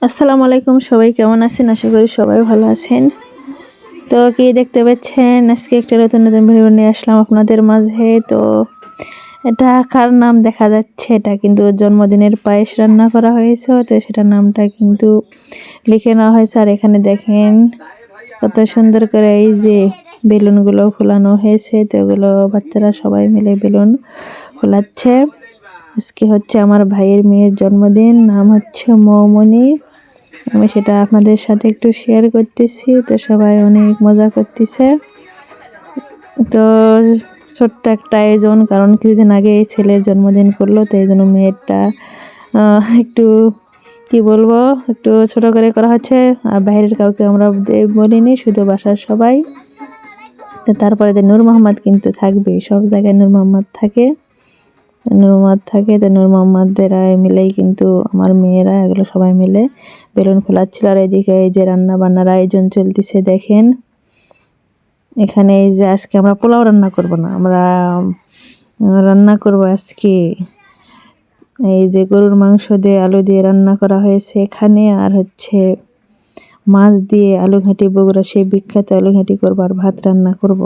আসসালামু আলাইকুম, সবাই কেমন আছেন? আশা করি সবাই ভালো আছেন। তো কি দেখতে পাচ্ছেন, আজকে একটা নতুন নতুন ভিডিও নিয়ে আসলাম আপনাদের মাঝে। তো এটা কার নাম দেখা যাচ্ছে, এটা কিন্তু জন্মদিনের পায়েস রান্না করা হয়েছে, তো সেটার নামটা কিন্তু লিখে নেওয়া হয়েছে। আর এখানে দেখেন কত সুন্দর করে এই যে বেলুনগুলো ফোলানো হয়েছে, তো এগুলো বাচ্চারা সবাই মিলে বেলুন ফোলাচ্ছে। আজকে হচ্ছে আমার ভাইয়ের মেয়ের জন্মদিন, নাম হচ্ছে মৌমনি। আমি সেটা আপনাদের সাথে একটু শেয়ার করতেছি, তো সবাই অনেক মজা করতেছে। তো ছোট্ট একটা আয়োজন, কারণ কিছুদিন আগে এই ছেলের জন্মদিন করলো, তো এই জন্য মেয়েরটা একটু কি বলবো, একটু ছোট করে করা হচ্ছে। আর বাইরের কাউকে আমরা বলিনি, শুধু বাসার সবাই। তো তারপরে নূর মোহাম্মদ কিন্তু থাকবে, সব জায়গায় নূর মোহাম্মদ থাকে, তো নূর মোহাম্মদেরা মিলেই কিন্তু আমার মেয়েরা এগুলো সবাই মিলে বেলুন ফোলাচ্ছিল। আর এদিকে এই যে রান্না বান্নার আয়োজন চলতেছে দেখেন। এখানে এই যে আজকে আমরা পোলাও রান্না করব না, আমরা রান্না করব আজকে এই যে গরুর মাংস দিয়ে আলু দিয়ে রান্না করা হয়েছে এখানে। আর হচ্ছে মাছ দিয়ে আলু ঘাঁটি, বগুড়া সেই বিখ্যাত আলু ঘাঁটি করবো, আর ভাত রান্না করব।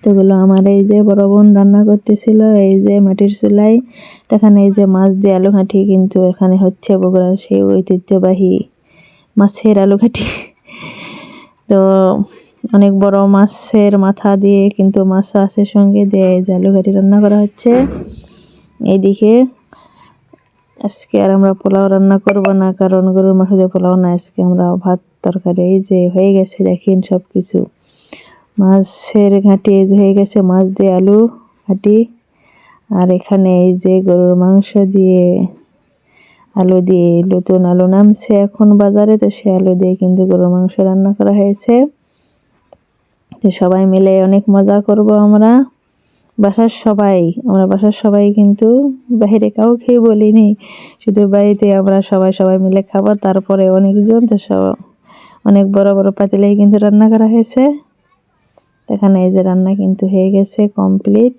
তোগুলো আমার এই যে বড় বোন রান্না করতেছিল এই যে মাটির চুলায়। এখানে এই যে মাছ দিয়ে আলু ঘাঁটি, কিন্তু এখানে হচ্ছে বগুড়ার সেই ঐতিহ্যবাহী মাছের আলু ঘাঁটি। তো অনেক বড় মাছের মাথা দিয়ে কিন্তু মাছ আছে সঙ্গে দিয়ে এই যে আলু ঘাঁটি রান্না করা হচ্ছে এইদিকে। আজকে আর আমরা পোলাও রান্না করব না, কারণ গরুর মাংস দিয়ে পোলাও না, আজকে আমরা ভাত তরকারি। এই যে হয়ে গেছে দেখেন সব কিছু, মাছের ঘাঁটি এই যে হয়ে গেছে, মাছ দিয়ে আলু ঘাঁটি। আর এখানে এই যে গরুর মাংস দিয়ে আলু দিয়ে, নতুন আলু নামছে এখন বাজারে, তো সে আলু দিয়ে কিন্তু গরুর মাংস রান্না করা হয়েছে। তো সবাই মিলে অনেক মজা করব আমরা বাসার সবাই কিন্তু বাইরে কাউকে বলিনি, শুধু বাড়িতে আমরা সবাই মিলে খাবো। তারপরে অনেকজন, তো সব অনেক বড় বড় পাতিলেই কিন্তু রান্না করা হয়েছে। এখানে এই যে রান্না কিন্তু হয়ে গেছে কমপ্লিট।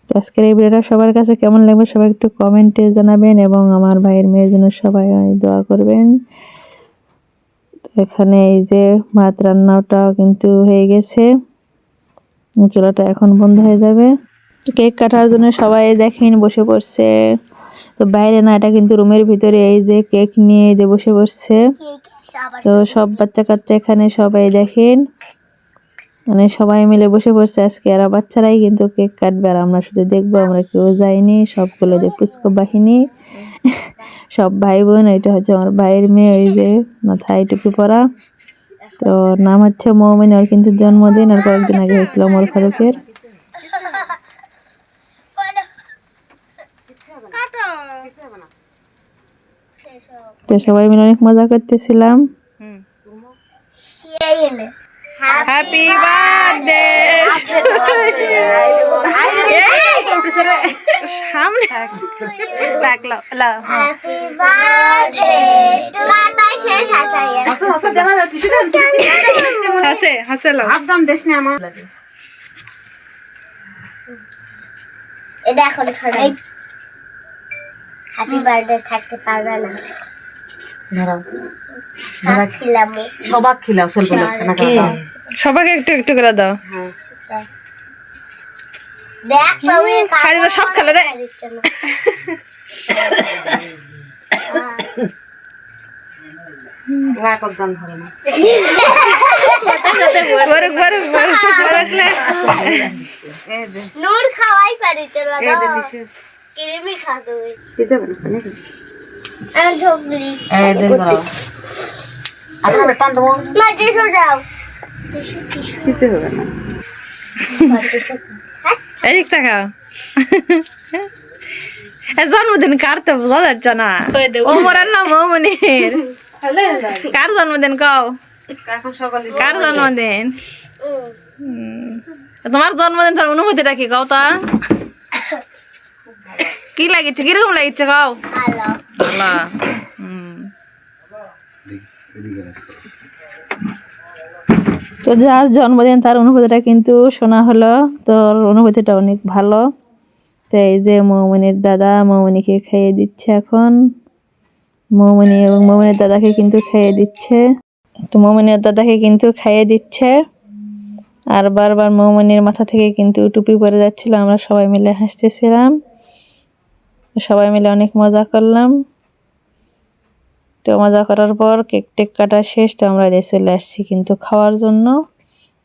তো আজকের এই ভিডিওটা সবার কাছে কেমন লাগবে সবাই একটু কমেন্টে জানাবেন, এবং আমার ভাইয়ের মেয়ের জন্য সবাই দোয়া করবেন। তো এখানে এই যে ভাত রান্নাটাও কিন্তু হয়ে গেছে, চুলাটা এখন বন্ধ হয়ে যাবে। তো কেক কাটার জন্য সবাই দেখেন বসে পড়ছে। তো বাইরে না, এটা কিন্তু রুমের ভিতরে এই যে কেক নিয়ে যে বসে পড়ছে। তো সব বাচ্চা কাচ্চা এখানে সবাই দেখেন, মানে সবাই মিলে বসে পড়ছে আজকে। আর বাচ্চারাই কিন্তু কেক কাটবে, আর আমরা শুধু দেখবো, আমরা কেউ যাইনি। সবগুলো যে পুষ্কর বাহিনী, সব ভাই বোন। এটা হচ্ছে আমার ভাইয়ের মেয়ে, ওই যে মাথায় টুপি পরা। তো নাম হচ্ছে মৌমিন, ওর কিন্তু জন্মদিন আর কয়েকদিন আগে হয়েছিল ওমর ফারুকের। তো সবাই মিলে অনেক মজা করতেছিলাম। হ্যাপি বার্থডে সামনে ডাকলো হাসে হাসে লো একদম দেশ না আমার এটা এখন ছড়াই। হ্যাপি বার্থডে থাকতে পারবে না, ধরো ধরো খিলামু সবাক খিলাও স্বল্প না দাও, সবাইকে একটু একটু করে দাও। দেখ তুমি খালি তো সব খেলে রে। রাখো জান ধরে না বরক বরক বরক বরক লে নূর খাওয়াই পারি চলা দাও, কিরিমি খা তুই কিছু না নাকি আমি ঢোকলি এই দেন দাও আচ্ছা বেটান দাও না টিস্যু দাও, কিছু হবে না এদিক তাকাও। জন্মদিন কার তো বোঝা যাচ্ছে না, ওমর আর না মৌমনির। কার জন্মদিন কও, এখন সকালে কার জন্মদিন? তোমার জন্মদিন, তোমার অনুভূতিটা কি কও তা? কি লাগিচ্ছে, কিরকম লাগিচ্ছে কও? ভালো ভালো। তো যার জন্মদিন তার অনুভূতিটা কিন্তু শোনা হলো, তোর অনুভূতিটা অনেক ভালো। তো এই যে মৌমিনীর দাদা মৌমিনীকে খাইয়ে দিচ্ছে এখন। মৌমিনী এবং মৌমিনীর দাদাকে কিন্তু খাইয়ে দিচ্ছে। তো মৌমিনীর দাদাকে কিন্তু খাইয়ে দিচ্ছে, আর বারবার মৌমিনীর মাথা থেকে কিন্তু টুপি পরে যাচ্ছিল। আমরা সবাই মিলে হাসতেছিলাম, সবাই মিলে অনেক মজা করলাম। তো মজা করার পর কেক টেক কাটা শেষ, তো আমরা এদের চলে আসছি কিন্তু খাওয়ার জন্য।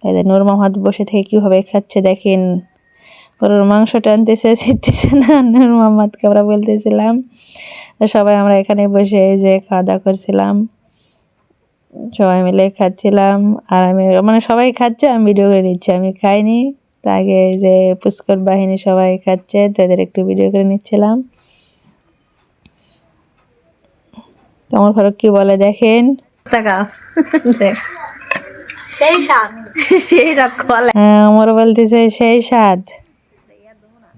এদের নূর মোহাম্মদ বসে থেকে কীভাবে খাচ্ছে দেখেন, গরুর মাংস টানতেছে, ছিটতেছে না। নূর মোহাম্মদকে আমরা বলতেছিলাম। তো সবাই আমরা এখানে বসে এই যে খাওয়া দাওয়া করছিলাম, সবাই মিলে খাচ্ছিলাম। আর আমি মানে সবাই খাচ্ছে, আমি ভিডিও করে নিচ্ছি, আমি খাইনি। তা আগে এই যে পুষ্কর বাহিনী সবাই খাচ্ছে, তাদের একটু ভিডিও করে নিচ্ছিলাম। তোমার ফারুক কি বলে দেখেন, তাকাও দেখ, সেই স্বাদ। সেই স্বাদ বলে। হ্যাঁ, আমার বলতেছে সেই স্বাদ।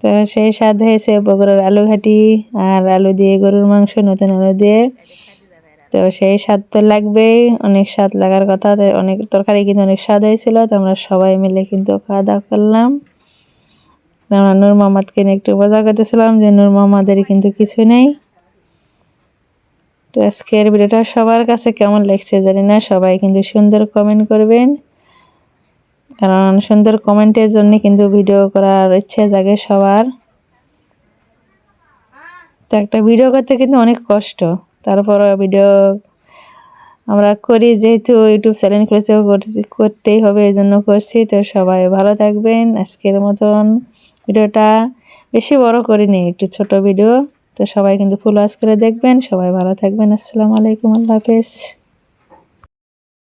তো সেই স্বাদ হয়েছে বগুড়ার আলু ঘাটি আর আলু দিয়ে গরুর মাংস, নতুন আলু দিয়ে। তো সেই স্বাদ তো লাগবেই, অনেক স্বাদ লাগার কথা। তো অনেক তরকারি কিন্তু অনেক স্বাদ হয়েছিল। তো আমরা সবাই মিলে কিন্তু খাওয়া দাওয়া করলাম। আমরা নূর মোহাম্মদকে নিয়ে একটু মজা করতেছিলাম যে নূর মোহাম্মদের কিন্তু কিছু নেই। তো আজকের ভিডিওটা সবার কাছে কেমন লাগছে জানি না, সবাই কিন্তু সুন্দর কমেন্ট করবেন, কারণ সুন্দর কমেন্টের জন্য কিন্তু ভিডিও করার ইচ্ছে জাগে সবার। তো একটা ভিডিও করতে কিন্তু অনেক কষ্ট, তারপর ভিডিও আমরা করি, যেহেতু ইউটিউব চ্যানেল খুলেছে করতেই হবে, এই জন্য করছি। তো সবাই ভালো থাকবেন। আজকের মতন ভিডিওটা বেশি বড় করিনি, একটু ছোট ভিডিও। তো সবাই কিন্তু ফুল ওয়াচ করে দেখবেন। সবাই ভালো থাকবেন। আসসালামু আলাইকুম, আল্লাহ হাফেজ।